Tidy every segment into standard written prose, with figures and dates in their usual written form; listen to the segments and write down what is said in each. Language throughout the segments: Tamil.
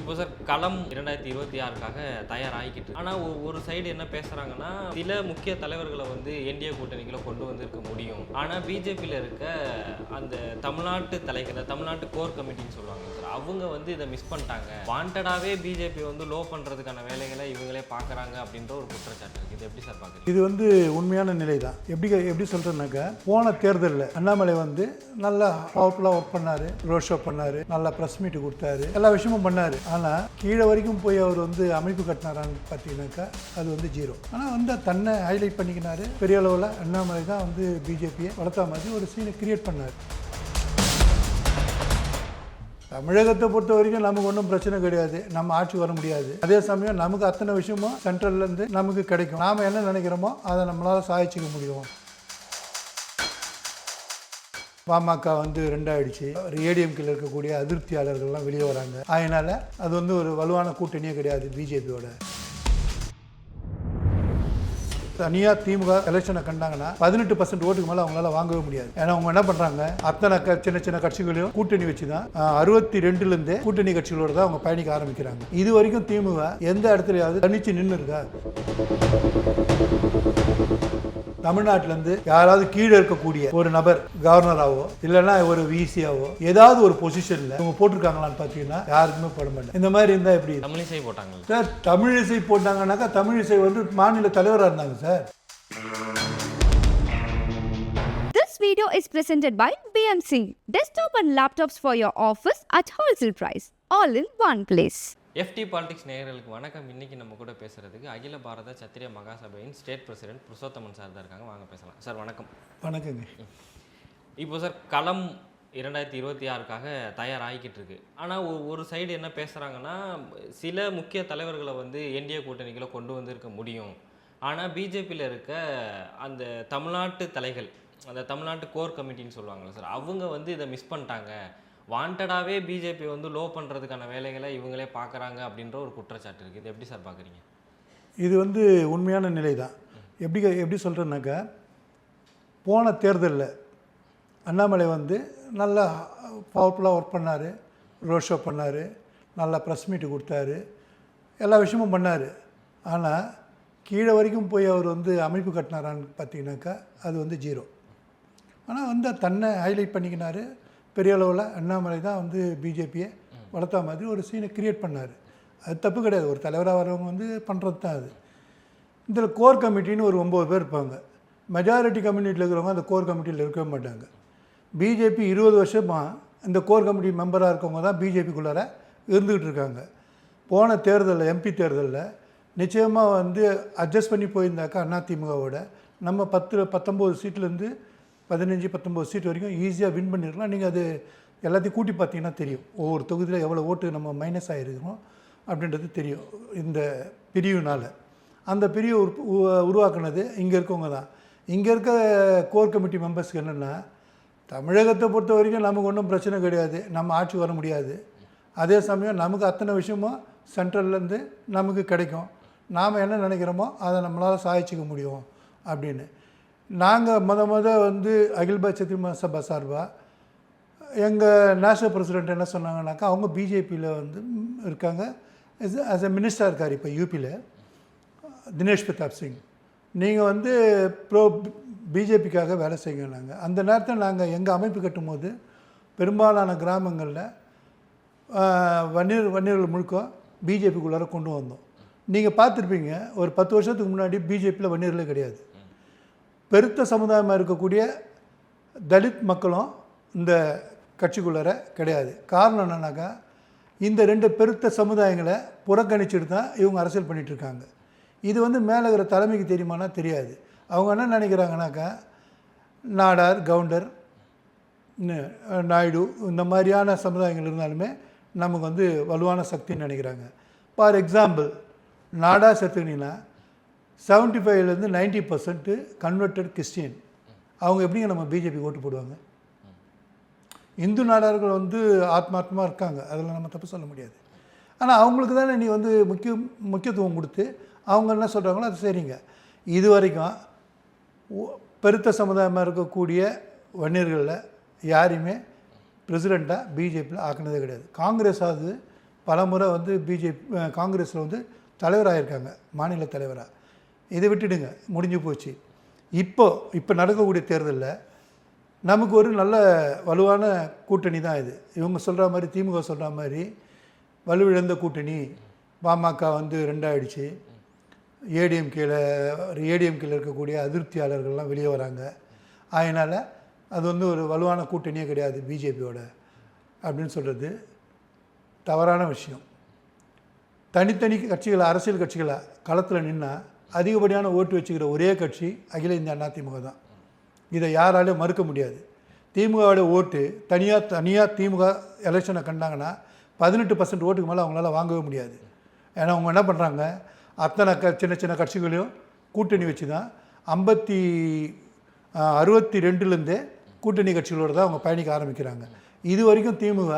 இப்போ சார் களம் 2026க்காக தயாராகிக்கிட்டு ஆனால் ஒரு சைடு என்ன பேசுகிறாங்கன்னா சில முக்கிய தலைவர்களை வந்து என்டிஏ கூட்டணிகளை கொண்டு வந்திருக்க முடியும். ஆனால் பிஜேபியில் இருக்க அந்த தமிழ்நாட்டு தலைவர், தமிழ்நாட்டு கோர் கமிட்டின்னு சொல்லுவாங்க சார், அவங்க வந்து இதை மிஸ் பண்ணிட்டாங்க. வாண்டடாகவே பிஜேபி வந்து லோ பண்ணுறதுக்கான வேலைகளை இவங்களே பார்க்குறாங்க அப்படின்ற ஒரு குற்றச்சாட்டு இருக்குது. இது எப்படி சார் பார்க்குறீங்க? இது வந்து உண்மையான நிலை தான். எப்படி சொல்கிறேன்னாக்கா, போன தேர்தலில் அண்ணாமலை வந்து நல்லா பவர்ஃபுல்லாக ஒர்க் பண்ணார், ரோட் ஷோ பண்ணார், நல்லா ப்ரெஸ் மீட் கொடுத்தாரு, எல்லா விஷயமும் பண்ணார். ஆனால் கீழே வரைக்கும் போய் அவர் வந்து அமைப்பு கட்டினாரான்னு பார்த்தீங்கன்னாக்கா அது வந்து ஜீரோ. ஆனால் வந்து தன்னை ஹைலைட் பண்ணிக்கினாரு. பெரிய அளவில் அண்ணாமலை தான் வந்து பிஜேபியை வளர்த்தா மாதிரி ஒரு சீனை கிரியேட் பண்ணார். தமிழகத்தை பொறுத்த வரைக்கும் நமக்கு ஒன்றும் பிரச்சனை கிடையாது, நம்ம ஆட்சி வர முடியாது. அதே சமயம் நமக்கு அத்தனை விஷயமும் சென்ட்ரல்லேருந்து நமக்கு கிடைக்கும். நாம் என்ன நினைக்கிறோமோ அதை நம்மளால் சாதிச்சிக்க முடியும். பாமக வந்து ரெண்டாயிடுச்சு. ஏடிஎம்கில் இருக்கக்கூடிய அதிருப்தியாளர்கள்லாம் வெளியே வராங்க. அதனால் அது வந்து ஒரு வலுவான கூட்டணியே கிடையாது பிஜேபியோட. தனியாக திமுக எலெக்ஷனை கண்டாங்கன்னா 18% ஓட்டுக்கு மேலே அவங்களால வாங்கவே முடியாது. ஏன்னா அவங்க என்ன பண்ணுறாங்க, அத்தனை சின்ன சின்ன கட்சிகளையும் கூட்டணி வச்சு தான் 62லேருந்தே கூட்டணி கட்சிகளோட தான் அவங்க பயணிக்க ஆரம்பிக்கிறாங்க. இது வரைக்கும் திமுக எந்த இடத்துலையாவது தனிச்சு நின்று இருக்கா? தமிழ்நாட்டிலேருந்து யாராவது கீழே இருக்கக்கூடிய ஒரு நபர் கவர்னராகவோ இல்லைன்னா ஒரு விசியாவோ ஏதாவது ஒரு பொசிஷனில் அவங்க போட்டிருக்காங்களான்னு பார்த்தீங்கன்னா யாருக்குமே போட மாட்டேன். இந்த மாதிரி இருந்தால் எப்படி? தமிழிசை போட்டாங்க சார். தமிழிசை போட்டாங்கன்னாக்கா தமிழிசை வந்து மாநில தலைவராக இருந்தாங்க sir. This video is presented by BMC. Desktop and laptops for your office at wholesale price. All in one place. FT politics நேயர்களுக்கு வணக்கம். இன்னைக்கு நம்ம கூட பேசுறதுக்கு அகில பாரத சத்திரிய மகாசபையின் ஸ்டேட் பிரசிடென்ட் புருஷோத்தமன் சார் தான் இருக்காங்க. வாங்க பேசலாம் சார். வணக்கம். வணக்கங்க. இப்போ சார் களம் 2026க்காக தயாராகிக்கிட்டு இருக்கு. ஆனால் ஒரு சைடு என்ன பேசுகிறாங்கன்னா சில முக்கிய தலைவர்களை வந்து என்டிஏ கூட்டணிகளை கொண்டு வந்திருக்க முடியும். ஆனால் பிஜேபியில் இருக்க அந்த தமிழ்நாட்டு தலைகள், அந்த தமிழ்நாட்டு கோர் கமிட்டின்னு சொல்லுவாங்கள்ல சார், அவங்க வந்து இதை மிஸ் பண்ணிட்டாங்க. வாண்டடாகவே பிஜேபி வந்து லோ பண்ணுறதுக்கான வேலைகளை இவங்களே பார்க்குறாங்க அப்படின்ற ஒரு குற்றச்சாட்டு இருக்குது. இது எப்படி சார் பார்க்குறீங்க? இது வந்து உண்மையான நிலை தான். எப்படி சொல்கிறேன்னாக்கா, போன தேர்தலில் அண்ணாமலை வந்து நல்லா பவர்ஃபுல்லாக ஒர்க் பண்ணார், ரோட் ஷோ பண்ணார், நல்லா ப்ரெஸ் மீட்டு கொடுத்தாரு, எல்லா விஷயமும் பண்ணார். ஆனால் கீழே வரைக்கும் போய் அவர் வந்து அமைப்பு கட்டினாரான்னு பார்த்தீங்கன்னாக்கா அது வந்து ஜீரோ. ஆனால் வந்து தன்னை ஹைலைட் பண்ணிக்கினார். பெரிய அளவில் அண்ணாமலை தான் வந்து பிஜேபியை வளர்த்தா மாதிரி ஒரு சீனை கிரியேட் பண்ணார். அது தப்பு கிடையாது. ஒரு தலைவராக வரவங்க வந்து பண்ணுறது தான் அது. இதில் கோர் கமிட்டின்னு ஒரு 9 பேர் இருப்பாங்க. மெஜாரிட்டி கம்யூனிட்டியில் இருக்கிறவங்க அந்த கோர் கமிட்டியில் இருக்கவே மாட்டாங்க. பிஜேபி 20 வருஷமாக இந்த கோர் கமிட்டி மெம்பராக இருக்கவங்க தான் பிஜேபிக்குள்ளார இருந்துக்கிட்டு இருக்காங்க. போன தேர்தலில் எம்பி தேர்தலில் நிச்சயமாக வந்து அட்ஜஸ்ட் பண்ணி போயிருந்தாக்கா அதிமுகவோட நம்ம 19 சீட்லேருந்து 15-19 சீட் வரைக்கும் ஈஸியாக வின் பண்ணியிருக்கலாம். நீங்கள் அது எல்லாத்தையும் கூட்டி பார்த்தீங்கன்னா தெரியும், ஒவ்வொரு தொகுதியில் எவ்வளோ ஓட்டு நம்ம மைனஸ் ஆகிருக்கிறோம் அப்படின்றது தெரியும். இந்த பிரிவுனால் அந்த பிரிவு உருவாக்குனது இங்கே இருக்கவங்க தான். இங்கே இருக்க கோர் கமிட்டி மெம்பர்ஸ்க்கு என்னென்னா, தமிழகத்தை பொறுத்த வரைக்கும் நமக்கு ஒன்றும் பிரச்சனை கிடையாது, நம்ம ஆட்சி வர முடியாது. அதே சமயம் நமக்கு அத்தனை விஷயமும் சென்ட்ரல்லேருந்து நமக்கு கிடைக்கும். நாம் என்ன நினைக்கிறோமோ அதை நம்மளால் சாதிச்சிக்க முடியும் அப்படின்னு நாங்கள் வந்து அகில பாரத சத்திரிய மகாசபா சார்பாக எங்கள் நேஷனல் பிரசிடெண்ட் என்ன சொன்னாங்கன்னாக்கா, அவங்க பிஜேபியில் வந்து இருக்காங்க, ஆஸ் எ மினிஸ்டர் இருக்கார் இப்போ யூபியில் தினேஷ் பிரதாப் சிங். நீங்கள் வந்து பிஜேபிக்காக வேலை செய்யுங்கன்னாங்க. அந்த நேரத்தில் நாங்கள் எங்கள் அமைப்பு கட்டும் போது பெரும்பாலான கிராமங்களில் வன்னியர்கள் முழுக்க பிஜேபிக்குள்ளார கொண்டு வந்தோம். நீங்கள் பார்த்துருப்பீங்க, ஒரு 10 வருஷத்துக்கு முன்னாடி பிஜேபியில் வன்னியர்களே கிடையாது. பெருத்த சமுதாயமாக இருக்கக்கூடிய தலித் மக்களும் இந்த கட்சிக்குள்ளார கிடையாது. காரணம் என்னன்னாக்கா, இந்த 2 பெருத்த சமுதாயங்களை புறக்கணிச்சுட்டு தான் இவங்க அரசியல் பண்ணிகிட்ருக்காங்க. இது வந்து மேலே இருக்கிற தலைமைக்கு தெரியுமானா தெரியாது. அவங்க என்ன நினைக்கிறாங்கனாக்கா, நாடார், கவுண்டர், நாயுடு இந்த மாதிரியான சமுதாயங்கள் இருந்தாலுமே நமக்கு வந்து வலுவான சக்தின்னு நினைக்கிறாங்க. ஃபார் எக்ஸாம்பிள், நாடார் சேர்த்துக்கிட்டிங்கன்னா 75லேருந்து 90% கன்வெர்டட் கிறிஸ்டியன். அவங்க எப்படிங்க நம்ம பிஜேபி ஓட்டு போடுவாங்க? இந்து நாடார்கள் வந்து ஆத்மார்த்தமாக இருக்காங்க, அதில் நம்ம தப்பு சொல்ல முடியாது. ஆனால் அவங்களுக்கு தானே நீ வந்து முக்கியத்துவம் கொடுத்து அவங்க என்ன சொல்கிறாங்களோ அது சரிங்க. இது வரைக்கும் பெருத்த சமுதாயமாக இருக்கக்கூடிய வன்னியர்களில் யாரையுமே பிரசிடெண்ட்டாக பிஜேபியில் ஆக்கினதே கிடையாது. காங்கிரஸாவது பல முறை வந்து காங்கிரஸில் வந்து தலைவராக இருக்காங்க, மாநில தலைவராக. இதை விட்டுடுங்க, முடிஞ்சு போச்சு. இப்போ நடக்கக்கூடிய தேர்தலில் நமக்கு ஒரு நல்ல வலுவான கூட்டணி தான் இது. இவங்க சொல்கிற மாதிரி, திமுக சொல்கிற மாதிரி வலுவிழந்த கூட்டணி. பாமக வந்து 2 ஆயிடுச்சு. ஏடிஎம்கேல இருக்கக்கூடிய அதிருப்தியாளர்கள்லாம் வெளியே வராங்க. அதனால் அது வந்து ஒரு வலுவான கூட்டணியே கிடையாது பிஜேபியோட அப்படின்னு சொல்கிறது தவறான விஷயம். தனித்தனி கட்சிகளை, அரசியல் கட்சிகளை களத்தில் நின்னால் அதிகப்படியான ஓட்டு வச்சுக்கிற ஒரே கட்சி அகில இந்திய அண்ணா திமுக தான். இதை யாராலையும் மறுக்க முடியாது. திமுகவோட ஓட்டு தனியாக திமுக எலெக்ஷனை கண்டாங்கன்னா 18% ஓட்டுக்கு மேலே அவங்களால வாங்கவே முடியாது. ஏன்னா அவங்க என்ன பண்ணுறாங்க, அத்தனை சின்ன சின்ன கட்சிகளையும் கூட்டணி வச்சு தான் 62லேருந்தே கூட்டணி கட்சிகளோடு தான் அவங்க பயணிக்க ஆரம்பிக்கிறாங்க. இது வரைக்கும் திமுக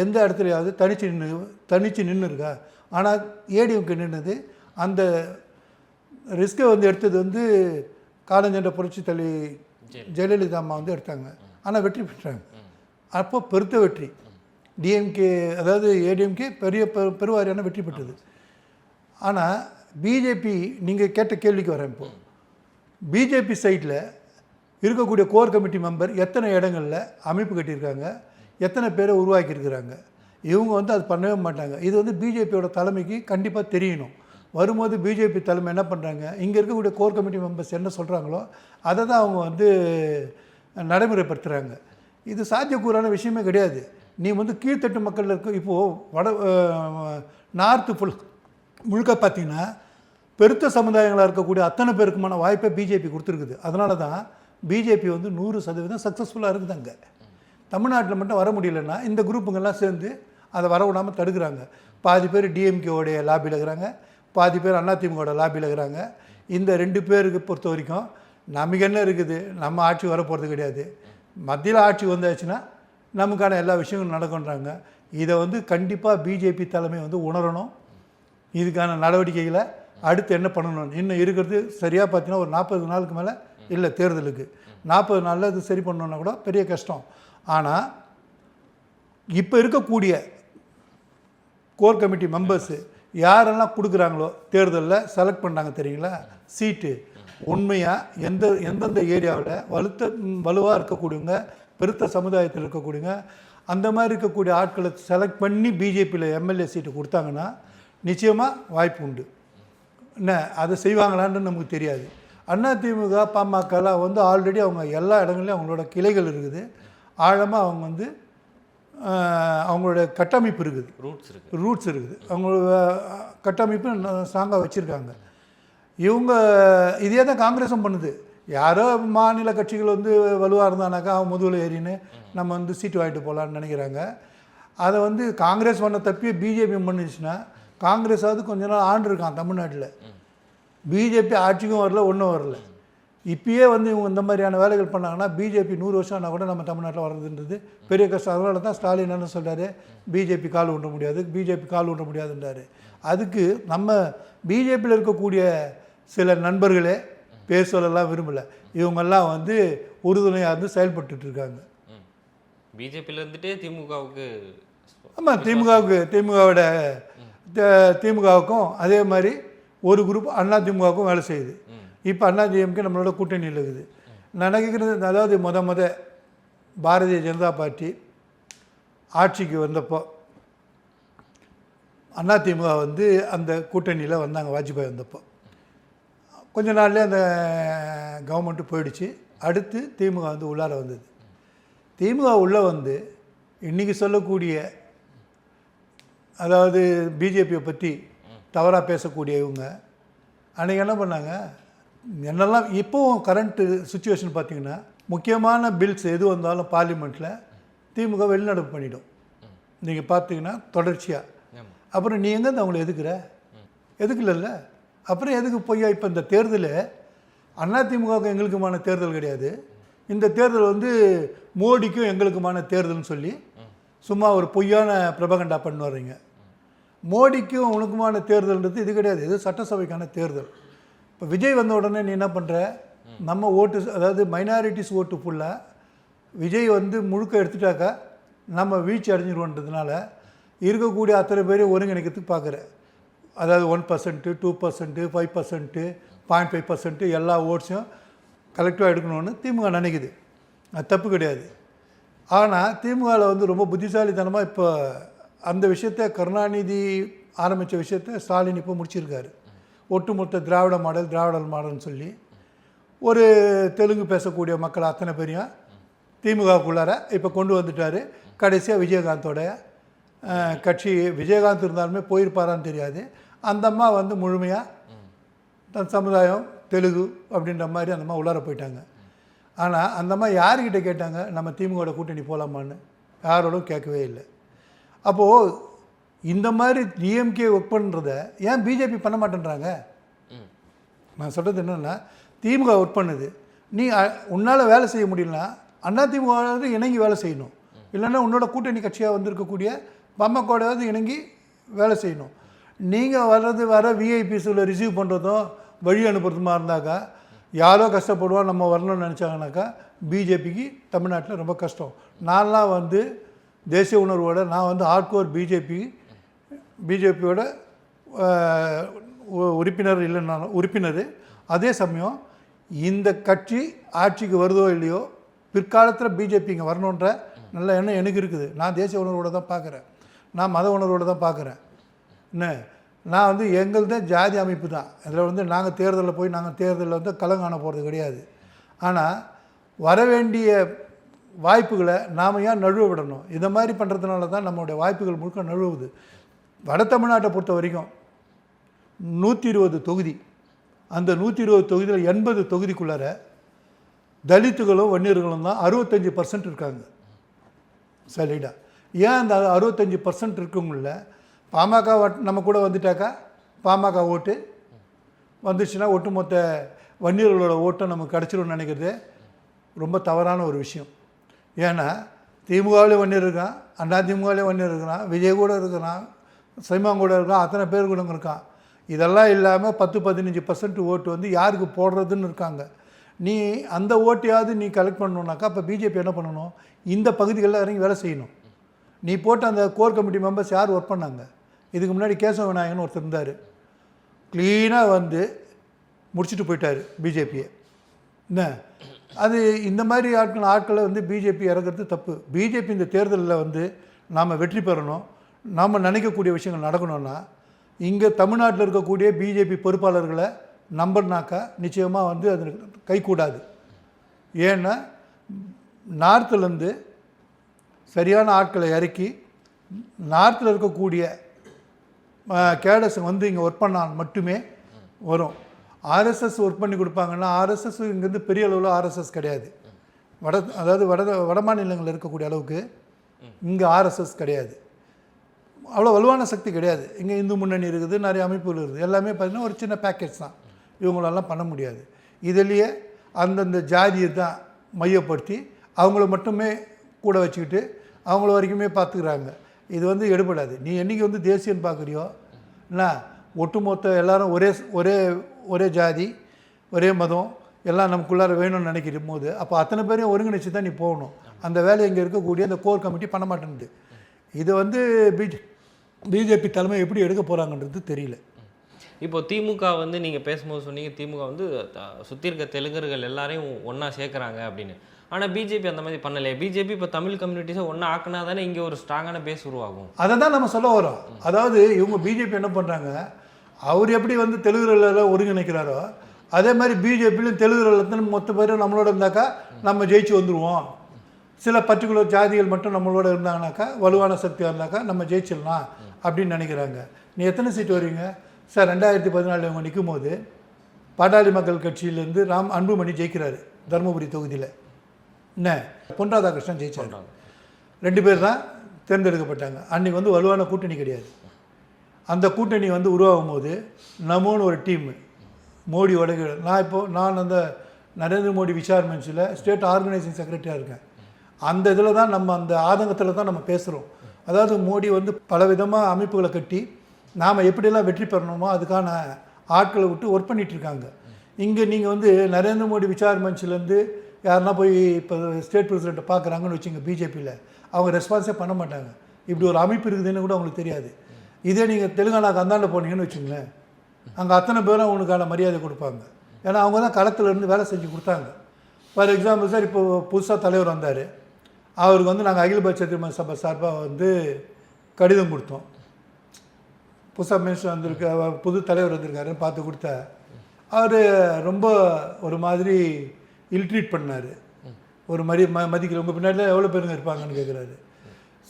எந்த இடத்துலையாவது தனிச்சு நின்று இருக்கா? ஆனால் ஏடிஎம்கே நின்றது, அந்த ரிஸ்க்கை வந்து எடுத்தது வந்து காலஞ்சென்ற புரட்சி தள்ளி ஜெயலலிதா அம்மா வந்து எடுத்தாங்க. ஆனால் வெற்றி பெற்றாங்க. அப்போ பெருத்த வெற்றி. டிஎம்கே, அதாவது ஏடிஎம்கே பெருவாரியான வெற்றி பெற்றது. ஆனால் பிஜேபி, நீங்கள் கேட்ட கேள்விக்கு வரேன். இப்போது பிஜேபி சைடில் இருக்கக்கூடிய கோர் கமிட்டி மெம்பர் எத்தனை இடங்களில் அமைப்பு கட்டியிருக்காங்க, எத்தனை பேரை உருவாக்கியிருக்கிறாங்க. இவங்க வந்து அது பண்ணவே மாட்டாங்க. இது வந்து பிஜேபியோட தலைமைக்கு கண்டிப்பாக தெரியணும். வரும்போது பிஜேபி தலைமை என்ன பண்ணுறாங்க, இங்கே இருக்கக்கூடிய கோர் கமிட்டி மெம்பர்ஸ் என்ன சொல்கிறாங்களோ அதை தான் அவங்க வந்து நடைமுறைப்படுத்துகிறாங்க. இது சாத்தியக்கூறான விஷயமே கிடையாது. நீ வந்து கீழ்த்தட்டு மக்கள் இருக்க, இப்போது நார்த்து முழுக்க பார்த்திங்கன்னா பெருத்த சமுதாயங்களாக இருக்கக்கூடிய அத்தனை பேருக்குமான வாய்ப்பை பிஜேபி கொடுத்துருக்குது. அதனால தான் பிஜேபி வந்து 100% சக்ஸஸ்ஃபுல்லாக இருக்குது. அங்கே தமிழ்நாட்டில் மட்டும் வர முடியலன்னா இந்த குரூப்புங்கெல்லாம் சேர்ந்து அதை வர விடாமல் தடுக்கிறாங்க. பாதி பேர் டிஎம்கேவோடைய லாபியில் இருக்கிறாங்க, பாதி பேர் அதிமுகவோட லாபியில் இருக்கிறாங்க. இந்த 2 பேருக்கு பொறுத்த வரைக்கும் நமக்கு என்ன இருக்குது, நம்ம ஆட்சி வரப்போகிறது கிடையாது. மத்தியில் ஆட்சி வந்தாச்சுன்னா நமக்கான எல்லா விஷயங்களும் நடக்குன்றாங்க. இதை வந்து கண்டிப்பாக பிஜேபி தலைமை வந்து உணரணும். இதுக்கான நடவடிக்கைகளை அடுத்து என்ன பண்ணணும், இன்னும் இருக்கிறது சரியாக பார்த்தீங்கன்னா ஒரு 40 நாளுக்கு மேலே இல்லை தேர்தலுக்கு. 40 நாளில் இது சரி பண்ணணுன்னா கூட பெரிய கஷ்டம். ஆனால் இப்போ இருக்கக்கூடிய கோர் கமிட்டி மெம்பர்ஸு யாரெல்லாம் கொடுக்குறாங்களோ தேர்தலில் செலக்ட் பண்ணாங்க தெரியுங்களா சீட்டு, உண்மையாக எந்தெந்த ஏரியாவில் வலுவாக இருக்கக்கூடியவங்க, பெருத்த சமுதாயத்தில் இருக்கக்கூடியவங்க, அந்த மாதிரி இருக்கக்கூடிய ஆட்களை செலக்ட் பண்ணி பிஜேபியில் எம்எல்ஏ சீட்டு கொடுத்தாங்கன்னா நிச்சயமாக வாய்ப்பு உண்டு. என்ன அதை செய்வாங்களான்னு நமக்கு தெரியாது. அதிமுக பாமகலாம் வந்து ஆல்ரெடி அவங்க எல்லா இடங்கள்லையும் அவங்களோட கிளைகள் இருக்குது. ஆழமாக அவங்க வந்து அவங்களோட கட்டமைப்பு இருக்குது, ரூட்ஸ் இருக்குது. அவங்களோட கட்டமைப்பு ஸ்ட்ராங்காக வச்சுருக்காங்க. இவங்க இதே தான் காங்கிரஸும் பண்ணுது. யாரோ மாநில கட்சிகள் வந்து வலுவாக இருந்தானாக்கா அவன் முதுகில் ஏறின்னு நம்ம வந்து சீட்டு வாங்கிட்டு போகலான்னு நினைக்கிறாங்க. அதை வந்து காங்கிரஸ் பண்ண தப்பியே பிஜேபி பண்ணிச்சுன்னா, காங்கிரஸாவது கொஞ்ச நாள் ஆண்டிருக்கான் தமிழ்நாட்டில். பிஜேபி ஆட்சிக்கும் வரல, ஒன்றும் வரல. இப்பயே வந்து இவங்க இந்த மாதிரியான வேலைகள் பண்ணாங்கன்னா பிஜேபி 100 வருஷம் ஆனால் கூட நம்ம தமிழ்நாட்டில் வர்றதுன்றது பெரிய கஷ்டம். அதனால தான் ஸ்டாலின் என்ன சொல்கிறாரு, பிஜேபி கால் ஊன்ற முடியாதுன்றாரு. அதுக்கு நம்ம பிஜேபியில் இருக்கக்கூடிய சில நண்பர்களே பேர் சொல்லலாம் விரும்பலை. இவங்கெல்லாம் வந்து உறுதுணையாக இருந்து செயல்பட்டு இருக்காங்க. பிஜேபியில் இருந்துகிட்டே திமுகவுக்கு, ஆமாம், திமுகவுக்கும் அதே மாதிரி ஒரு குரூப் அதிமுகவுக்கும் வேலை செய்யுது. இப்போ அதிமுக நம்மளோட கூட்டணியில் இருக்குது. நான் நினைக்கிறது, அதாவது முத பாரதிய ஜனதா பார்ட்டி ஆட்சிக்கு வந்தப்போ அதிமுக வந்து அந்த கூட்டணியில் வந்தாங்க. வாஜ்பாய் வந்தப்போ கொஞ்ச நாள்லேயே அந்த கவர்மெண்ட்டு போயிடுச்சு. அடுத்து திமுக வந்து உள்ளார வந்தது. திமுக உள்ளே வந்து இன்றைக்கி சொல்லக்கூடிய, அதாவது பிஜேபியை பற்றி தவறாக பேசக்கூடிய இவங்க அன்றைக்கி என்ன பண்ணாங்க, என்னெல்லாம் இப்போவும் கரண்ட்டு சுச்சுவேஷன் பார்த்திங்கன்னா முக்கியமான பில்ஸ் எது வந்தாலும் பார்லிமெண்ட்டில் திமுக வெளிநடப்பு பண்ணிடும். நீங்கள் பார்த்தீங்கன்னா தொடர்ச்சியாக. அப்புறம் நீ எங்கேருந்து அவங்கள எதுக்குல்ல, அப்புறம் எதுக்கு பொய்யா? இப்போ இந்த தேர்தல் அதிமுகவுக்கு எங்களுக்குமான தேர்தல் கிடையாது. இந்த தேர்தல் வந்து மோடிக்கும் எங்களுக்குமான தேர்தல்னு சொல்லி சும்மா ஒரு பொய்யான பிரபகண்டா பண்ணி வர்றீங்க. மோடிக்கும் உனக்குமான தேர்தல்ன்றது இது கிடையாது, இது சட்டசபைக்கான தேர்தல். இப்போ விஜய் வந்த உடனே நீ என்ன பண்ணுற, நம்ம ஓட்டு, அதாவது மைனாரிட்டிஸ் ஓட்டு ஃபுல்லாக விஜய் வந்து முழுக்க எடுத்துட்டாக்கா நம்ம வீழ்ச்சி அடைஞ்சிருவோன்றதுனால இருக்கக்கூடிய அத்தனை பேரையும் ஒருங்கிணைக்கிறதுக்கு பார்க்குறேன். அதாவது 1%, 2%, 5%, 0.5% எல்லா ஓட்ஸையும் கலெக்டிவாக எடுக்கணும்னு திமுக நினைக்குது. அது தப்பு கிடையாது. ஆனால் திமுகவில் வந்து ரொம்ப புத்திசாலித்தனமாக இப்போ அந்த விஷயத்தை கருணாநிதி ஆரம்பித்த விஷயத்தை ஸ்டாலின் இப்போ முடிச்சிருக்காரு. ஒட்டுமொத்த திராவிட மாடல்னு சொல்லி ஒரு தெலுங்கு பேசக்கூடிய மக்கள் அத்தனை பேரையும் திமுகக்குள்ளார இப்போ கொண்டு வந்துட்டார். கடைசியாக விஜயகாந்தோட கட்சி, விஜயகாந்த் இருந்தாலுமே போயிருப்பாரான்னு தெரியாது, அந்த அம்மா வந்து முழுமையாக தன் சமுதாயம் தெலுங்கு அப்படின்ற மாதிரி அந்த அம்மா உள்ளார போயிட்டாங்க. ஆனால் அந்த அம்மா யார்கிட்ட கேட்டாங்க நம்ம திமுகவோட கூட்டணி போகலாமான்னு? யாரோடும் கேட்கவே இல்லை. அப்போது இந்த மாதிரி டிஎம்கே ஒர்க் பண்ணுறத ஏன் பிஜேபி பண்ண மாட்டேன்றாங்க? நான் சொல்கிறது என்னென்னா, திமுக ஒர்க் பண்ணுது, நீ உன்னால் வேலை செய்ய முடியலன்னா அண்ணா திமுகவாவது இணங்கி வேலை செய்யணும். இல்லைன்னா உன்னோட கூட்டணி கட்சியாக வந்திருக்கக்கூடிய பாமகவோடாவது இணங்கி வேலை செய்யணும். நீங்கள் வர விஐபிஸில் ரிசீவ் பண்ணுறதும் வழி அனுப்புறதுமா இருந்தாக்கா யாரோ கஷ்டப்படுவா நம்ம வரணும்னு நினச்சாங்கனாக்கா பிஜேபிக்கு தமிழ்நாட்டில் ரொம்ப கஷ்டம். நான்லாம் வந்து தேசிய உணர்வோட நான் வந்து ஹார்ட்கோர் பிஜேபியோட உறுப்பினர் இல்லைன்னா உறுப்பினர். அதே சமயம் இந்த கட்சி ஆட்சிக்கு வருதோ இல்லையோ பிற்காலத்தில் பிஜேபி இங்கே வரணுன்ற நல்ல எண்ணம் எனக்கு இருக்குது. நான் தேசிய உணர்வோடு தான் பார்க்குறேன், நான் மத உணர்வோடு தான் பார்க்குறேன். என்ன, நான் வந்து எங்கள்த ஜாதி அமைப்பு தான். அதில் வந்து நாங்கள் தேர்தலில் போய் தேர்தலில் வந்து கலங்காண போகிறது கிடையாது. ஆனால் வர வேண்டிய வாய்ப்புகளை நாம் ஏன் நழுவ விடணும்? இதை மாதிரி பண்ணுறதுனால தான் நம்மளுடைய வாய்ப்புகள் முழுக்க நழுவுது. வட தமிழ்நாட்டை பொறுத்த வரைக்கும் 120 தொகுதி, அந்த 120 தொகுதியில் 80 தொகுதிக்குள்ளார தலித்துகளும் வன்னியர்களும் தான் 65% இருக்காங்க சரிடா. ஏன் அந்த 65% இருக்கவங்கள பாமக நம்ம கூட வந்துட்டாக்கா பாமக ஓட்டு வந்துச்சுன்னா ஒட்டுமொத்த வன்னியர்களோட ஓட்டம் நமக்கு கிடச்சிடும்னு நினைக்கிறது ரொம்ப தவறான ஒரு விஷயம். ஏன்னா திமுகவிலே வன்னியர் இருக்கான், அண்ணா திமுகவிலே வன்னியர் இருக்கிறான், விஜய் கூட இருக்கிறான், சைமான் கூட இருக்கான், அத்தனை பேர் கூட இருக்கான். இதெல்லாம் இல்லாமல் 10-15% ஓட்டு வந்து யாருக்கு போடுறதுன்னு இருக்காங்க. நீ அந்த ஓட்டையாவது நீ கலெக்ட் பண்ணணுன்னாக்கா அப்போ பிஜேபி என்ன பண்ணணும்? இந்த பகுதிகளில் இறங்கி வேலை செய்யணும். நீ போட்ட அந்த கோர் கமிட்டி மெம்பர்ஸ் யார் ஒர்க் பண்ணாங்க? இதுக்கு முன்னாடி கேசவ விநாயகன் ஒருத்தர் இருந்தார், க்ளீனாக வந்து முடிச்சுட்டு போயிட்டார் பிஜேபியை. என்ன அது இந்த மாதிரி ஆட்களை வந்து பிஜேபி இறங்குறது தப்பு. பிஜேபி இந்த தேர்தலில் வந்து நாம் வெற்றி பெறணும், நாம் நினைக்கக்கூடிய விஷயங்கள் நடக்கணும்னா இங்கே தமிழ்நாட்டில் இருக்கக்கூடிய பிஜேபி பொறுப்பாளர்களை நம்பர்னாக்கா நிச்சயமாக வந்து அது கைகூடாது. ஏன்னா நார்த்துலேருந்து சரியான ஆட்களை இறக்கி நார்த்தில் இருக்கக்கூடிய கேடஸ் வந்து இங்கே ஒர்க் பண்ணால் மட்டுமே வரும். ஆர்எஸ்எஸ் ஒர்க் பண்ணி கொடுப்பாங்கன்னா ஆர்எஸ்எஸ் இங்கேருந்து பெரிய அளவில் ஆர்எஸ்எஸ் கிடையாது. அதாவது வட மாநிலங்களில் இருக்கக்கூடிய அளவுக்கு இங்கே ஆர்எஸ்எஸ் கிடையாது, அவ்வளோ வலுவான சக்தி கிடையாது. இங்கே இந்து முன்னணி இருக்குது, நிறைய அமைப்புகள் இருக்குது, எல்லாமே பார்த்திங்கன்னா ஒரு சின்ன பேக்கேஜ் தான், இவங்களெல்லாம் பண்ண முடியாது. இதுலேயே அந்தந்த ஜாதியை தான் மையப்படுத்தி அவங்கள மட்டுமே கூட வச்சுக்கிட்டு அவங்கள வரைக்குமே பார்த்துக்கிறாங்க. இது வந்து எடுபடாது. நீ என்றைக்கு வந்து தேசியன்னு பார்க்குறியோ என்ன, ஒட்டுமொத்த எல்லோரும் ஒரே ஜாதி ஒரே மதம் எல்லாம் நமக்குள்ளார வேணும்னு நினைக்கிற போது அப்போ அத்தனை பேரையும் ஒருங்கிணைச்சு தான் நீ போகணும். அந்த வேலையை இங்கே இருக்கக்கூடிய அந்த கோர் கமிட்டி பண்ண மாட்டேங்குது. இது வந்து பிஜேபி தலைமை எப்படி எடுக்க போகிறாங்கன்றது தெரியல. இப்போ திமுக வந்து நீங்கள் பேசும்போது சொன்னீங்க, திமுக வந்து சுற்றி இருக்க தெலுங்கர்கள் எல்லாரையும் ஒன்றா சேர்க்குறாங்க அப்படின்னு. ஆனால் பிஜேபி அந்த மாதிரி பண்ணலையே. பிஜேபி இப்போ தமிழ் கம்யூனிட்டிஸை ஒன்றா ஆக்கினா தானே இங்கே ஒரு ஸ்ட்ராங்கான பேஸ் உருவாகும். அதை தான் நம்ம சொல்ல வரோம். அதாவது இவங்க பிஜேபி என்ன பண்ணுறாங்க, அவர் எப்படி வந்து தெலுங்குகளில் ஒருங்கிணைக்கிறாரோ அதே மாதிரி பிஜேபியிலும் தெலுங்குகளில் மொத்த பேரும் நம்மளோட இருந்தாக்கா நம்ம ஜெயிச்சு வந்துடுவோம். சில பர்டிகுலர் ஜாதிகள் மட்டும் நம்மளோட இருந்தாங்கனாக்கா வலுவான சக்தியாக இருந்தாக்கா நம்ம ஜெயிச்சிடலாம் அப்படின்னு நினைக்கிறாங்க. நீ எத்தனை சீட்டு வருவீங்க சார்? 2014 இவங்க நிற்கும் போது பாட்டாளி மக்கள் கட்சியிலேருந்து அன்புமணி ஜெயிக்கிறாரு தருமபுரி தொகுதியில். என்ன, பொன் ராதாகிருஷ்ணன் ஜெயிச்சார். 2 பேர் தான் தேர்ந்தெடுக்கப்பட்டாங்க. அன்றைக்கி வந்து வலுவான கூட்டணி கிடையாது. அந்த கூட்டணி வந்து உருவாகும் போது நமோன்னு ஒரு டீம் மோடியோட நான் அந்த நரேந்திர மோடி விசார் மன்ச்சில் ஸ்டேட் ஆர்கனைசிங் செக்ரட்டரியாக இருக்கேன். அந்த இதில் தான் நம்ம அந்த ஆதங்கத்தில் தான் நம்ம பேசுகிறோம். அதாவது மோடி வந்து பலவிதமாக அமைப்புகளை கட்டி நாம் எப்படியெல்லாம் வெற்றி பெறணுமோ அதுக்கான ஆட்களை விட்டு ஒர்க் பண்ணிகிட்ருக்காங்க. இங்கே நீங்கள் வந்து நரேந்திர மோடி விசார் மன்ச்சிலேருந்து யாருன்னா போய் இப்போ ஸ்டேட் பிரசிடெண்ட்டை பார்க்குறாங்கன்னு வச்சுங்க, பிஜேபியில் அவங்க ரெஸ்பான்ஸே பண்ண மாட்டாங்க. இப்படி ஒரு அமைப்பு இருக்குதுன்னு கூட அவங்களுக்கு தெரியாது. இதே நீங்கள் தெலுங்கானாக்கு அந்தாண்ட போனீங்கன்னு வச்சுங்களேன், அங்கே அத்தனை பேரும் அவங்களுக்கான மரியாதை கொடுப்பாங்க. ஏன்னா அவங்க தான் களத்தில் இருந்து வேலை செஞ்சு கொடுத்தாங்க. ஃபார் எக்ஸாம்பிள் சார், இப்போ புதுசாக தலைவர் வந்தார், அவருக்கு வந்து நாங்கள் அகில பாரதிய சத்தியம சபை சார்பாக வந்து கடிதம் கொடுத்தோம். புதுசாக மினிஸ்டர் வந்திருக்க, புது தலைவர் வந்திருக்காருன்னு பார்த்து கொடுத்தா அவர் ரொம்ப ஒரு மாதிரி இல்ட்ரீட் பண்ணார். ஒரு மதிக்கல. உங்கள் பின்னாடி எவ்வளோ பேருங்க இருப்பாங்கன்னு கேட்குறாரு.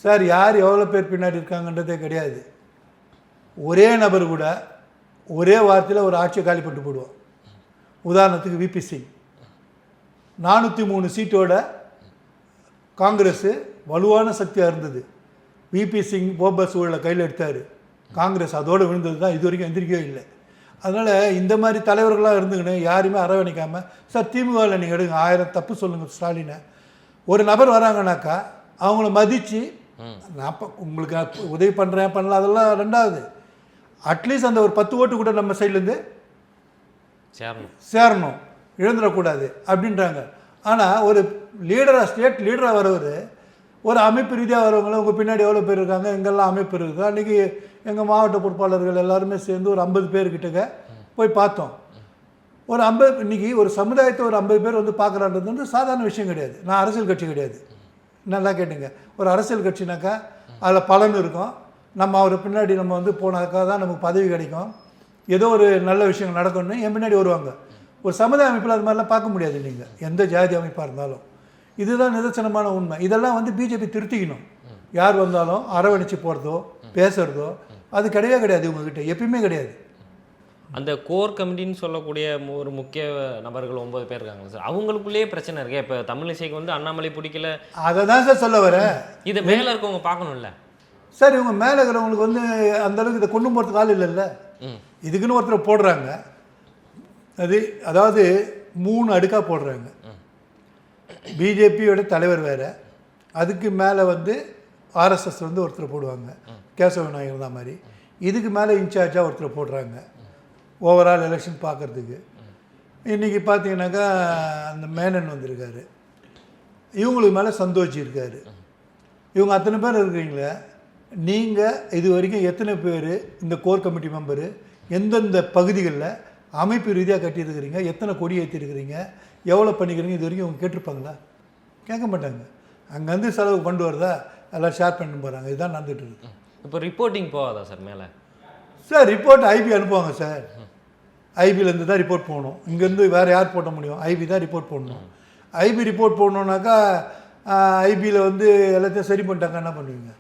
சார், யார் எவ்வளோ பேர் பின்னாடி இருக்காங்கன்றதே கிடையாது. ஒரே நபர் கூட ஒரே வார்த்தையில் ஒரு ஆட்சியை காலி பண்ணிட்டு போடுவோம். உதாரணத்துக்கு விபி சிங் 403 சீட்டோட காங்கிரஸ் வலுவான சக்தியாக இருந்தது. விபி சிங் போபஸ் ஊழலை கையில் எடுத்தார். காங்கிரஸ் அதோடு விழுந்தது தான், இது வரைக்கும் எந்திரிக்கவே இல்லை. அதனால் இந்த மாதிரி தலைவர்களாக இருந்துக்கின்னு யாரையுமே அரவணைக்காமல், சார் திமுகவில் நீங்கள் எடுங்க, 1000 தப்பு சொல்லுங்கள் ஸ்டாலினை. ஒரு நபர் வராங்கனாக்கா அவங்கள மதித்து, நான் உங்களுக்கு உதவி பண்ணுறேன் பண்ணலாம் அதெல்லாம் ரெண்டாவது, அட்லீஸ்ட் அந்த ஒரு 10 ஓட்டு கூட நம்ம சைட்லேருந்து சேரணும், இழந்துடக்கூடாது அப்படின்றாங்க. ஆனால் ஒரு லீடராக, ஸ்டேட் லீடராக வரவர், ஒரு அமைப்பு ரீதியாக வரவங்கள உங்கள் பின்னாடி எவ்வளோ பேர் இருக்காங்க, எங்கெல்லாம் அமைப்பு இருக்குது. அன்றைக்கி எங்கள் மாவட்ட பொறுப்பாளர்கள் எல்லாருமே சேர்ந்து ஒரு 50 பேர்கிட்ட போய் பார்த்தோம். ஒரு 50, இன்றைக்கி ஒரு சமுதாயத்தை ஒரு 50 பேர் வந்து பார்க்குறான்றது வந்து சாதாரண விஷயம் கிடையாது. நான் அரசியல் கட்சி கிடையாது, நல்லா கேட்டுங்க. ஒரு அரசியல் கட்சினாக்கா அதில் பலன் இருக்கும். நம்ம அவர் பின்னாடி நம்ம வந்து போனாக்கா தான் நமக்கு பதவி கிடைக்கும், ஏதோ ஒரு நல்ல விஷயங்கள் நடக்கணும்னு என் பின்னாடி வருவாங்க. ஒரு சமுதாய அமைப்பில் அது மாதிரிலாம் பார்க்க முடியாது நீங்கள், எந்த ஜாதி அமைப்பாக இருந்தாலும். இதுதான் நிதர்சனமான உண்மை. இதெல்லாம் வந்து பிஜேபி திருத்திக்கணும். யார் வந்தாலும் அரவணைச்சு போகிறதோ பேசுகிறதோ அது கிடையவே கிடையாது, இவங்ககிட்ட எப்பயுமே கிடையாது. அந்த கோர் கமிட்டின்னு சொல்லக்கூடிய ஒரு முக்கிய நபர்கள் 9 பேர் இருக்காங்க சார், அவங்களுக்குள்ளேயே பிரச்சனை இருக்கு. இப்போ தமிழிசைக்கு வந்து அண்ணாமலை பிடிக்கல, அதை தான் சார் சொல்ல வரேன். இதை மேலே இருக்கவங்க பார்க்கணும்ல சார். இவங்க மேலே இருக்கிறவங்களுக்கு வந்து அந்தளவுக்கு இதை கொண்டு போகிறதுக்கு ஆள் இல்லைல்ல. இதுக்குன்னு ஒருத்தர் போடுறாங்க, அதாவது 3 அடுக்காக போடுறாங்க. பிஜேபியோட தலைவர் வேறு, அதுக்கு மேலே வந்து ஆர்எஸ்எஸ் வந்து ஒருத்தர் போடுவாங்க, கேசவ விநாயகர் தான் மாதிரி. இதுக்கு மேலே இன்சார்ஜாக ஒருத்தர் போடுறாங்க ஓவரால் எலெக்ஷன் பார்க்குறதுக்கு. இன்றைக்கி பார்த்தீங்கன்னாக்கா அந்த மேனன் வந்திருக்காரு, இவங்களுக்கு மேலே சந்தோஷி இருக்கார். இவங்க அத்தனை பேர் இருக்கிறீங்களே, நீங்கள் இது வரைக்கும் எத்தனை பேர் இந்த கோர் கமிட்டி மெம்பரு எந்தெந்த பகுதிகளில் அமைப்பு ரீதியாக கட்டியிருக்கிறீங்க, எத்தனை கொடி ஏற்றிருக்கிறீங்க, எவ்வளோ பண்ணிக்கிறீங்க, இது வரைக்கும் அவங்க கேட்டிருப்பாங்களா? கேட்க மாட்டாங்க. அங்கேருந்து செலவு கொண்டு வரதா எல்லாம் ஷேர் பண்ணி போகிறாங்க. இதுதான் நடந்துகிட்டு இருக்கு. இப்போ ரிப்போர்ட்டிங் போகாதா சார் மேலே? சார் ரிப்போர்ட் ஐபி அனுப்புவாங்க சார். ஐபியிலேருந்து தான் ரிப்போர்ட் போகணும். இங்கேருந்து வேறு யார் போட முடியும்? ஐபி தான் ரிப்போர்ட் போடணும். ஐபி ரிப்போர்ட் போடணுன்னாக்கா ஐபியில் வந்து எல்லாத்தையும் சரி பண்ணிட்டாங்க, என்ன பண்ணுவீங்க?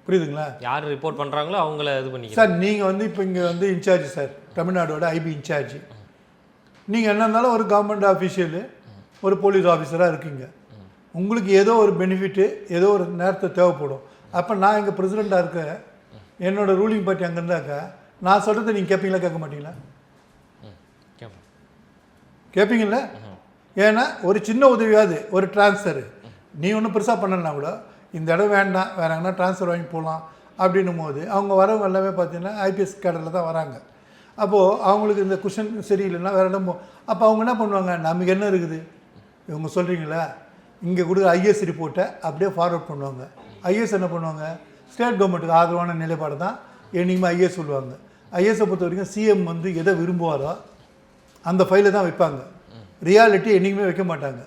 புரியுதுங்களா? யார் ரிப்போர்ட் பண்ணுறாங்களோ அவங்கள இது பண்ணி சார். நீங்கள் வந்து இப்போ இங்கே வந்து இன்சார்ஜ் சார், தமிழ்நாடோட ஐபி இன்சார்ஜ். நீங்கள் என்ன இருந்தாலும் ஒரு கவர்மெண்ட் ஆஃபீஷியலு, ஒரு போலீஸ் ஆஃபீஸராக இருக்கீங்க. உங்களுக்கு ஏதோ ஒரு பெனிஃபிட்டு ஏதோ ஒரு நேரத்தை தேவைப்படும். அப்போ நான் எங்கள் பிரசிடெண்ட்டாக இருக்க, என்னோடய ரூலிங் பார்ட்டி அங்கே இருந்தாக்கா நான் சொல்கிறத நீங்கள் கேட்பீங்களா கேட்க மாட்டீங்களா? கேட்பீங்களா? ஏன்னா ஒரு சின்ன உதவியாவது, ஒரு ட்ரான்ஸ்ஃபரு நீ ஒன்றும் பெருசாக பண்ணலன்னா கூட இந்த இடம் வேண்டாம், வேறு எங்கன்னா ட்ரான்ஸ்ஃபர் வாங்கி போகலாம் அப்படின்னும் போது அவங்க வரவங்க எல்லாமே பார்த்தீங்கன்னா ஐபிஎஸ் கேடரில் தான் வராங்க. அப்போது அவங்களுக்கு இந்த குஷன் சரியில்லைன்னா வேறு இடம் அப்போ அவங்க என்ன பண்ணுவாங்க? நமக்கு என்ன இருக்குது இவங்க சொல்கிறீங்களா, இங்கே கொடுக்குற ஐஏஎஸ் ரிப்போர்ட்டை அப்படியே ஃபார்வர்ட் பண்ணுவாங்க. ஐஏஎஸ் என்ன பண்ணுவாங்க? ஸ்டேட் கவர்மெண்ட்டுக்கு ஆதரவான நிலைப்பாடு தான் என்றைக்குமே ஐஏஎஸ் சொல்லுவாங்க. ஐஏஎஸை பொறுத்த வரைக்கும் சிஎம் வந்து எதை விரும்புவாரோ அந்த ஃபைலை தான் வைப்பாங்க. ரியாலிட்டி என்றைக்குமே வைக்க மாட்டாங்க.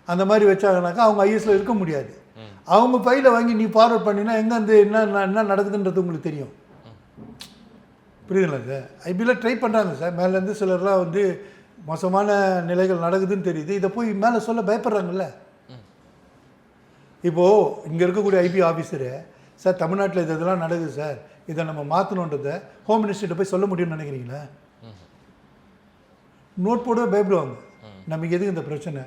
அந்த மாதிரி வச்சாங்கனாக்கா அவங்க ஐஏஎஸில் இருக்க முடியாது. அவங்க ஃபைலை வாங்கி நீ ஃபார்வர்ட் பண்ணினா எங்கே வந்து என்ன நடக்குதுன்றது உங்களுக்கு தெரியும். புரியுதுங்களா சார்? ஐபியில் ட்ரை பண்ணுறாங்க சார். மேலேருந்து சிலர்லாம் வந்து மோசமான நிலைகள் நடக்குதுன்னு தெரியுது, இதை போய் மேலே சொல்ல பயப்படுறாங்கல்ல. இப்போது இங்கே இருக்கக்கூடிய ஐபி ஆஃபீஸரு, சார் தமிழ்நாட்டில் இதெல்லாம் நடக்குது சார், இதை நம்ம மாற்றணுன்றதை ஹோம் மினிஸ்டர்கிட்ட போய் சொல்ல முடியும்னு நினைக்கிறீங்களா? நோட் போடவே பயப்படுவாங்க. நமக்கு எதுக்கு இந்த பிரச்சனை?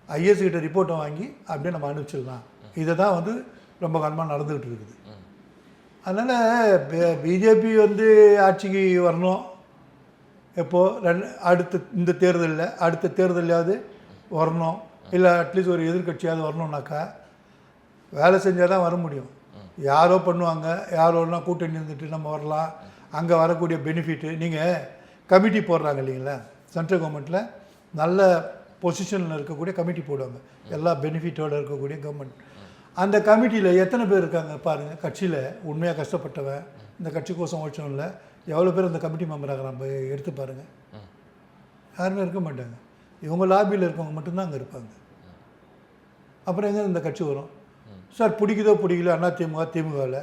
ஐஏஎஸ் கிட்ட ரிப்போர்ட்டை வாங்கி அப்படியே நம்ம அனுப்பிச்சிடலாம். இதை தான் வந்து ரொம்ப காலமாக நடந்துக்கிட்டு இருக்குது. அதனால் பிஜேபி வந்து ஆட்சிக்கு வரணும். எப்போது அடுத்த இந்த தேர்தலில், அடுத்த தேர்தலையாவது வரணும், இல்லை அட்லீஸ்ட் ஒரு எதிர்கட்சியாவது வரணுன்னாக்கா வேலை செஞ்சால் தான் வர முடியும். யாரோ பண்ணுவாங்க, யாரோனா கூட்டணி இருந்துட்டு நம்ம வரலாம். அங்கே வரக்கூடிய பெனிஃபிட்டு, நீங்கள் கமிட்டி போடுறாங்க இல்லைங்களா, சென்ட்ரல் கவர்மெண்ட்டில் நல்ல பொசிஷனில் இருக்கக்கூடிய கமிட்டி போடுவாங்க, எல்லா பெனிஃபிட்டோடு இருக்கக்கூடிய கவர்மெண்ட். அந்த கமிட்டியில் எத்தனை பேர் இருக்காங்க பாருங்கள். கட்சியில் உண்மையாக கஷ்டப்பட்டவன், இந்த கட்சிக்கோசம் ஓச்சம் இல்லை, எவ்வளோ பேர் அந்த கமிட்டி மெம்பர் ஆகிறான் எடுத்து பாருங்கள். யாருமே இருக்க மாட்டாங்க. இவங்க லாபியில் இருக்கவங்க மட்டும்தான் அங்கே இருப்பாங்க. அப்புறம் எங்கே இந்த கட்சி வரும் சார்? பிடிக்குதோ பிடிக்கல அதிமுக திமுகவில்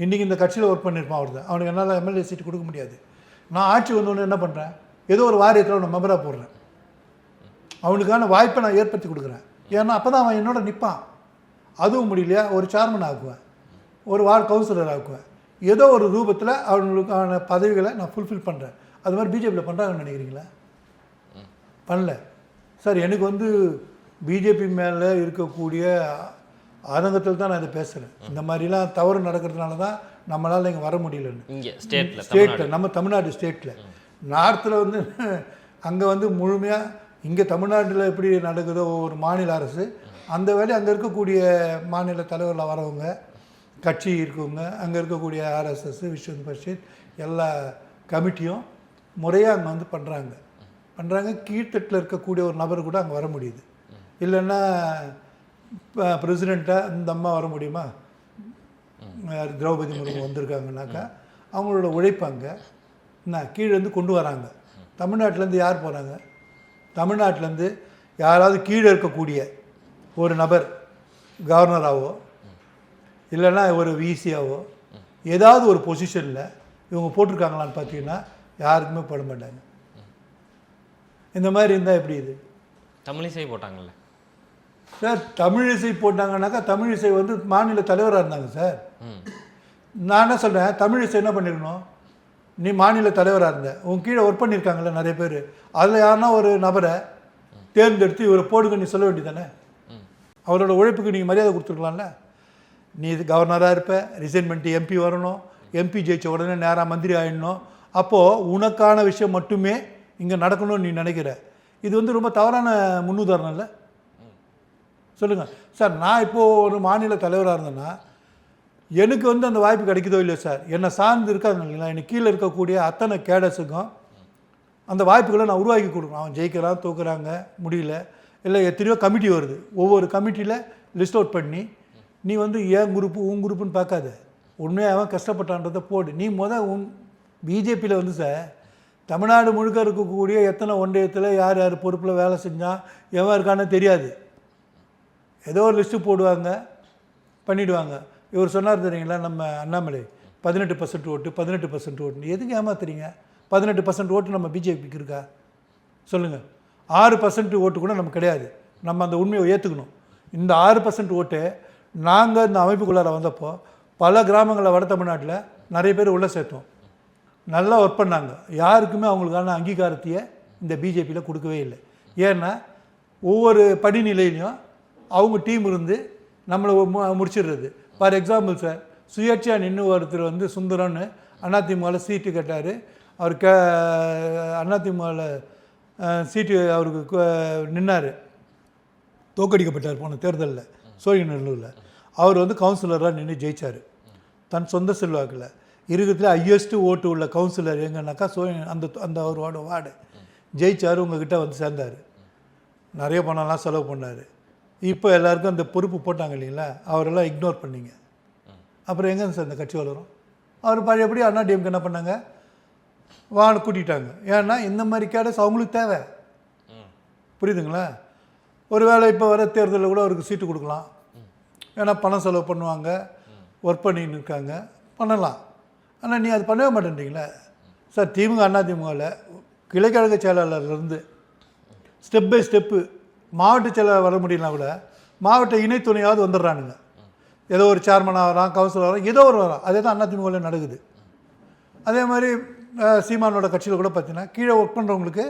இன்றைக்கி இந்த கட்சியில் ஒர்க் பண்ணியிருப்பான் அவர் தான். அவனுக்கு என்னால் எம்எல்ஏ சீட்டு கொடுக்க முடியாது. நான் ஆட்சி வந்தோடனே என்ன பண்ணுறேன், ஏதோ ஒரு வாரியத்தில் அவனை மெம்பராக போடுறேன். அவனுக்கான வாய்ப்பை நான் ஏற்படுத்தி கொடுக்குறேன். ஏன்னா அப்போ தான் அவன் என்னோட நிற்பான். அதுவும் முடியலையா ஒரு சேர்மன் ஆக்குவேன், ஒரு வார்டு கவுன்சிலர் ஆக்குவேன். ஏதோ ஒரு ரூபத்தில் அவங்களுக்கான பதவிகளை நான் ஃபுல்ஃபில் பண்ணுறேன். அது மாதிரி பிஜேபியில் பண்ணுறாங்கன்னு நினைக்கிறீங்களா? பண்ணல சார். எனக்கு வந்து பிஜேபி மேலே இருக்கக்கூடிய ஆதங்கத்தில் தான் நான் இதை பேசுகிறேன். இந்த மாதிரிலாம் தவறு நடக்கிறதுனால தான் நம்மளால் இங்கே வர முடியலன்னு. இங்கே ஸ்டேட்டில் நம்ம தமிழ்நாடு ஸ்டேட்டில் நார்த்தில் வந்து அங்கே வந்து முழுமையாக இங்கே தமிழ்நாட்டில் எப்படி நடக்குதோ ஒரு மாநில அரசு, அந்த வேலையை அங்கே இருக்கக்கூடிய மாநில தலைவரில் வரவங்க, கட்சி இருக்கவங்க, அங்கே இருக்கக்கூடிய ஆர்எஸ்எஸ், விஸ்வ பரிஷத் எல்லா கமிட்டியும் முறையாக அங்கே வந்து பண்ணுறாங்க. கீழ்த்தட்டில் இருக்கக்கூடிய ஒரு நபர் கூட அங்கே வர முடியுது. இல்லைன்னா பிரசிடெண்ட்டாக இந்த அம்மா வர முடியுமா? திரௌபதி முர்மு வந்திருக்காங்கனாக்கா அவங்களோட உழைப்பாங்க என்ன கீழேருந்து கொண்டு வராங்க. தமிழ்நாட்டிலேருந்து யார் போகிறாங்க? தமிழ்நாட்டிலேருந்து யாராவது கீழே இருக்கக்கூடிய ஒரு நபர் கவர்னராகவோ இல்லைன்னா ஒரு விசியாவோ ஏதாவது ஒரு பொசிஷனில் இவங்க போட்டிருக்காங்களான்னு பார்த்தீங்கன்னா யாருக்குமே போட மாட்டாங்க. இந்த மாதிரி இருந்தால் எப்படி இது? தமிழிசை போட்டாங்கல்ல சார். தமிழிசை போட்டாங்கன்னாக்கா தமிழிசை வந்து மாநில தலைவராக இருந்தாங்க சார். நான் என்ன சொல்கிறேன், தமிழிசை என்ன பண்ணிருக்கணும், நீ மாநில தலைவராக இருந்த, உன் கீழே ஒர்க் பண்ணியிருக்காங்கல்ல நிறைய பேர், அதில் யாருன்னா ஒரு நபரை தேர்ந்தெடுத்து இவரை போடுங்க நீ சொல்ல வேண்டியதானே? அவரோட உழைப்புக்கு நீங்கள் மரியாதை கொடுத்துருக்கலாம்ல. நீ இது கவர்னராக இருப்ப, ரிசைன் பண்ணிட்டு எம்பி வரணும், எம்பி ஜெயிச்ச உடனே நேராக மந்திரி ஆகிடணும். அப்போது உனக்கான விஷயம் மட்டுமே இங்கே நடக்கணும்னு நீ நினைக்கிற. இது வந்து ரொம்ப தவறான முன்னுதாரணம் இல்லை? சொல்லுங்கள் சார். நான் இப்போது ஒரு மாநில தலைவராக இருந்தேன்னா எனக்கு வந்து அந்த வாய்ப்பு கிடைக்குதோ இல்லையோ சார், என்னை சார்ந்து இருக்காங்க இல்லைங்களா, எனக்கு கீழே இருக்கக்கூடிய அத்தனை கேடஸுக்கும் அந்த வாய்ப்புகளை நான் உருவாக்கி கொடுக்கணும். அவன் ஜெயிக்கிறான், தூக்குறாங்க, முடியல, இல்லை எத்தனையோ கமிட்டி வருது. ஒவ்வொரு கமிட்டியில் லிஸ்ட் அவுட் பண்ணி நீ வந்து ஏன் குரூப்பு உன் குரூப்புன்னு பார்க்காத, உண்மையாக அவன் கஷ்டப்பட்டான்றதை போடு. நீ உன் பிஜேபியில் வந்து சார் தமிழ்நாடு முழுக்க இருக்கக்கூடிய எத்தனை ஒன்றியத்தில் யார் யார் பொறுப்பில் வேலை செஞ்சால் எவன் இருக்கான்னு தெரியாது. ஏதோ ஒரு லிஸ்ட்டு போடுவாங்க, பண்ணிவிடுவாங்க. இவர் சொன்னார் தெரியுங்களா, நம்ம அண்ணாமலை 18% ஓட்டு 18% ஓட்டு. எதுக்கு ஏமாத்துறீங்க? 18% ஓட்டு நம்ம பிஜேபிக்கு இருக்கா சொல்லுங்கள்? 6% ஓட்டு கூட நமக்கு கிடையாது. நம்ம அந்த உண்மையை ஏற்றுக்கணும். இந்த 6% ஓட்டு நாங்கள் இந்த அமைப்புக்குள்ளார வந்தப்போ பல கிராமங்களில் வட தமிழ்நாட்டில் நிறைய பேர் உள்ளே சேர்த்தோம். நல்லா ஒர்க் பண்ணாங்க. யாருக்குமே அவங்களுக்கான அங்கீகாரத்தையே இந்த பிஜேபியில் கொடுக்கவே இல்லை. ஏன்னா ஒவ்வொரு படிநிலையிலையும் அவங்க டீம் இருந்து நம்மளை முடிச்சிடுறது. ஃபார் எக்ஸாம்பிள் சார், சுயேட்சையாக நின்று ஒருத்தர் வந்து சுந்தரம்னு அதிமுகவில் சீட்டு கேட்டார். அவர் அதிமுகவில் சீட்டு அவருக்கு நின்னார், தோக்கடிக்கப்பட்டார் போன தேர்தலில் சோழிங்கநல்லூரில். அவர் வந்து கவுன்சிலராக நின்று ஜெயித்தார் தன் சொந்த செல்வாக்கில். இருக்கிறதுல ஹையஸ்ட்டு ஓட்டு உள்ள கவுன்சிலர் எங்கன்னாக்கா அந்த அந்த ஒரு வார்டு ஜெயிச்சார். உங்ககிட்ட வந்து சேர்ந்தார், நிறைய பணம்லாம் செலவு பண்ணார். இப்போ எல்லாருக்கும் அந்த பொறுப்பு போட்டாங்க இல்லைங்களா, அவரெல்லாம் இக்னோர் பண்ணிங்க. அப்புறம் எங்கேருந்து சார் இந்த கட்சி வளரும்? அவர் பழையபடி அண்ணாடிஎம்க்கு என்ன பண்ணாங்க, வான்னு கூட்டிட்டாங்க. ஏன்னா இந்த மாதிரி கேடஸ் அவங்களுக்கு தேவை, புரியுதுங்களா? ஒரு வேளை இப்போ வர தேர்தலில் கூட அவருக்கு சீட்டு கொடுக்கலாம். ஏன்னா பணம் செலவு பண்ணுவாங்க, ஒர்க் பண்ணின்னு இருக்காங்க, பண்ணலாம். ஆனால் நீ அது பண்ணவே மாட்டேன்றீங்களே சார். திமுக அதிமுகவில் கிளைக்கழக செயலாளர்லேருந்து ஸ்டெப் பை ஸ்டெப்பு மாவட்ட செயலாளர் வர முடியலனா கூட மாவட்ட இணை துணையாவது வந்துடுறானுங்க. ஏதோ ஒரு சேர்மனாக வரான், கவுன்சிலர் வரான், ஏதோ ஒரு வரான். அதே தான் அதிமுகவில் நடக்குது. அதே மாதிரி சீமானோட கட்சியில் கூட பார்த்தீங்கன்னா கீழே ஒர்க் பண்ணுறவங்களுக்கு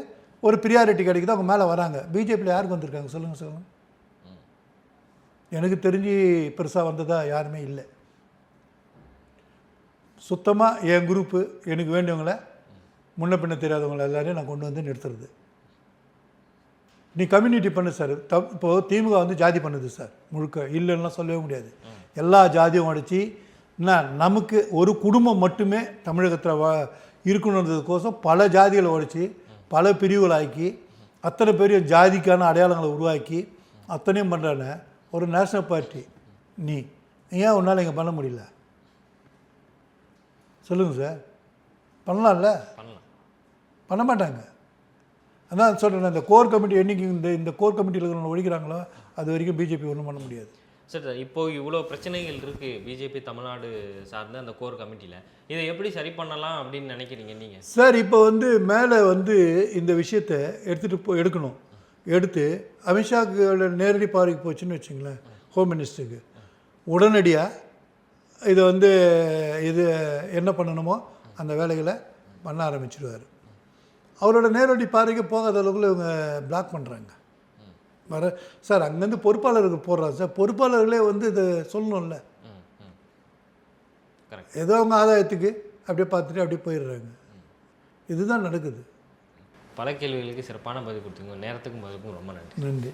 ஒரு ப்ரியாரிட்டி கிடைக்குது, அவங்க மேலே வராங்க. பிஜேபியில் யாருக்கு வந்திருக்காங்க சொல்லுங்கள்? எனக்கு தெரிஞ்சு பெருசாக வந்ததாக யாருமே இல்லை. சுத்தமாக என் குரூப்பு எனக்கு வேண்டியவங்களை முன்ன பின்ன தெரியாதவங்களை எல்லாரையும் நான் கொண்டு வந்து நிறுத்துறது. நீ கம்யூனிட்டி பண்ணு சார். இப்போது திமுக வந்து ஜாதி பண்ணுது சார் முழுக்க, இல்லைன்னா சொல்லவே முடியாது. எல்லா ஜாதியும் அடித்து நமக்கு ஒரு குடும்பம் மட்டுமே தமிழகத்தில் இருக்கணுன்றதுக்கோசம் பல ஜாதிகளை உடைச்சி பல பிரிவுகளாக்கி அத்தனை பெரிய ஜாதிக்கான அடையாளங்களை உருவாக்கி அத்தனையும் பண்ணுறான ஒரு நேஷ்னல் பார்ட்டி நீ ஏன் உன்னால் இங்கே பண்ண முடியல சொல்லுங்கள் சார். பண்ணலாம்ல? பண்ணலாம். பண்ண மாட்டாங்க. அதான் சொல்கிறேன், இந்த கோர் கமிட்டி என்றைக்கு இந்த கோர் கமிட்டியில் இருக்கிறவங்க ஒழிக்கிறாங்களோ அது வரைக்கும் பிஜேபி ஒன்றும் பண்ண முடியாது. சார் இப்போ இவ்வளோ பிரச்சனைகள் இருக்குது பிஜேபி தமிழ்நாடு சார்ந்த அந்த கோர் கமிட்டியில், இதை எப்படி சரி பண்ணலாம் அப்படின்னு நினைக்கிறீங்க நீங்கள்? சார் இப்போ வந்து மேலே வந்து இந்த விஷயத்தை எடுத்துகிட்டு எடுக்கணும். எடுத்து அமித்ஷாக்கு நேரடி பார்வைக்கு போச்சுன்னு வச்சுங்களேன், ஹோம் மினிஸ்டருக்கு உடனடியாக இதை வந்து இது என்ன பண்ணணுமோ அந்த வேலைகளை பண்ண ஆரம்பிச்சிடுவார். அவரோட நேரடி பார்வைக்கு போகாத அளவுக்கு இவங்க பிளாக் பண்ணுறாங்க. வர சார் அங்கேருந்து பொறுப்பாளர்கள் போடுறாங்க சார். பொறுப்பாளர்களே வந்து இதை சொல்லணும்ல. ஏதோ அவங்க ஆதாயத்துக்கு அப்படியே பார்த்துட்டு அப்படியே போயிடுறாங்க. இதுதான் நடக்குது. பல கேள்விகளுக்கு சிறப்பான பதில் கொடுத்தீங்க. நேரத்துக்கும் பதிலுக்கும் ரொம்ப நன்றி. நன்றி.